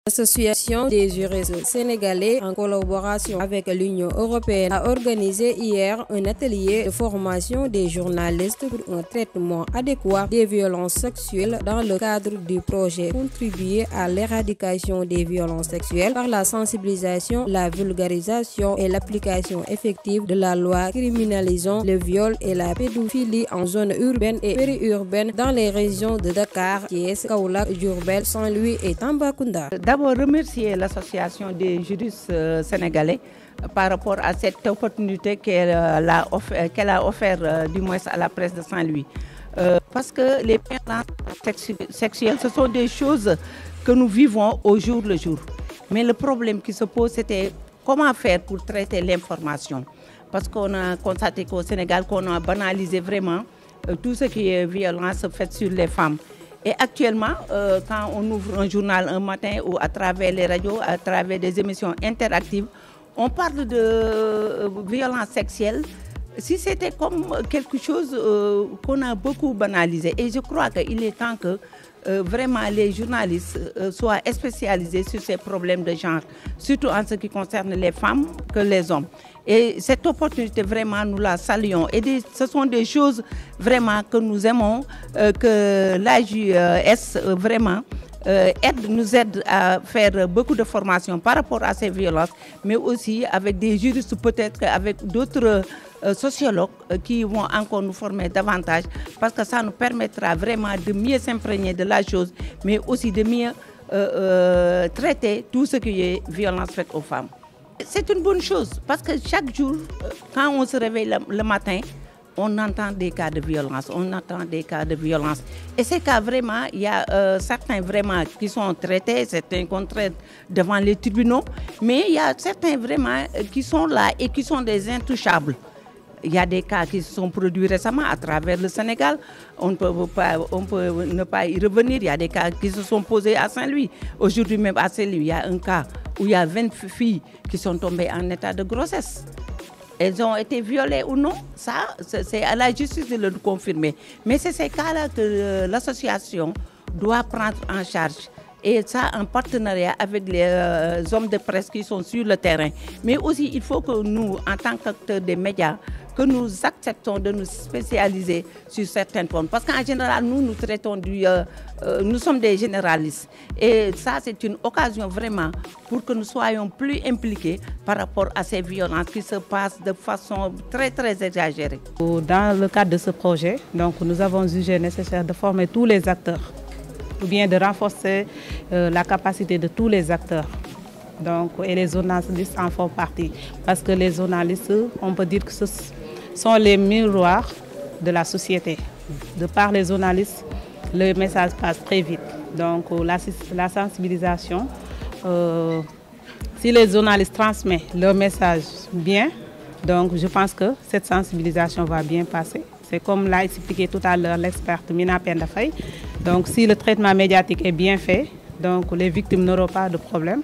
L'Association des juristes sénégalais, en collaboration avec l'Union européenne, a organisé hier un atelier de formation des journalistes pour un traitement adéquat des violences sexuelles dans le cadre du projet Contribuer à l'éradication des violences sexuelles par la sensibilisation, la vulgarisation et l'application effective de la loi criminalisant le viol et la pédophilie en zone urbaine et périurbaine dans les régions de Dakar, Thiès, Kaolack, Diourbel, Saint-Louis et Tambacounda. D'abord, remercier l'association des juristes sénégalais par rapport à cette opportunité qu'elle a offert du moins à la presse de Saint-Louis. Parce que les violences sexuelles, ce sont des choses que nous vivons au jour le jour. Mais le problème qui se pose, c'était comment faire pour traiter l'information. Parce qu'on a constaté qu'au Sénégal, qu'on a banalisé vraiment tout ce qui est violence faite sur les femmes. Et actuellement, quand on ouvre un journal un matin ou à travers les radios, à travers des émissions interactives, on parle de violence sexuelle. Si c'était comme quelque chose qu'on a beaucoup banalisé. Et je crois qu'il est temps que vraiment les journalistes soient spécialisés sur ces problèmes de genre, surtout en ce qui concerne les femmes que les hommes. Et cette opportunité, vraiment, nous la saluons. Et ce sont des choses vraiment que nous aimons, que l'AJS vraiment nous aide à faire beaucoup de formations par rapport à ces violences, mais aussi avec des juristes, peut-être avec d'autres sociologues qui vont encore nous former davantage, parce que ça nous permettra vraiment de mieux s'imprégner de la chose, mais aussi de mieux traiter tout ce qui est violence faite aux femmes. C'est une bonne chose, parce que chaque jour, quand on se réveille le matin, on entend des cas de violence, Et ces cas, vraiment, il y a certains vraiment qui sont traités, certains qu'on traite devant les tribunaux, mais il y a certains vraiment qui sont là et qui sont des intouchables. Il y a des cas qui se sont produits récemment à travers le Sénégal. On peut ne pas y revenir. Il y a des cas qui se sont posés à Saint-Louis. Aujourd'hui même à Saint-Louis, il y a un cas où il y a 20 filles qui sont tombées en état de grossesse. Elles ont été violées ou non, ça, c'est à la justice de le confirmer. Mais c'est ces cas-là que l'association doit prendre en charge. Et ça en partenariat avec les hommes de presse qui sont sur le terrain. Mais aussi, il faut que nous, en tant qu'acteurs des médias, que nous acceptons de nous spécialiser sur certaines formes. Parce qu'en général, nous traitons nous sommes des généralistes. Et ça, c'est une occasion vraiment pour que nous soyons plus impliqués par rapport à ces violences qui se passent de façon très, très exagérée. Dans le cadre de ce projet, donc, nous avons jugé nécessaire de former tous les acteurs, ou bien de renforcer la capacité de tous les acteurs. Donc, et les journalistes en font partie. Parce que les journalistes, on peut dire que ce sont les miroirs de la société. De par les journalistes, le message passe très vite. Donc, la sensibilisation, si les journalistes transmettent leur message bien, donc je pense que cette sensibilisation va bien passer. C'est comme l'a expliqué tout à l'heure l'experte Mina Pendafay. Donc, si le traitement médiatique est bien fait, donc les victimes n'auront pas de problème.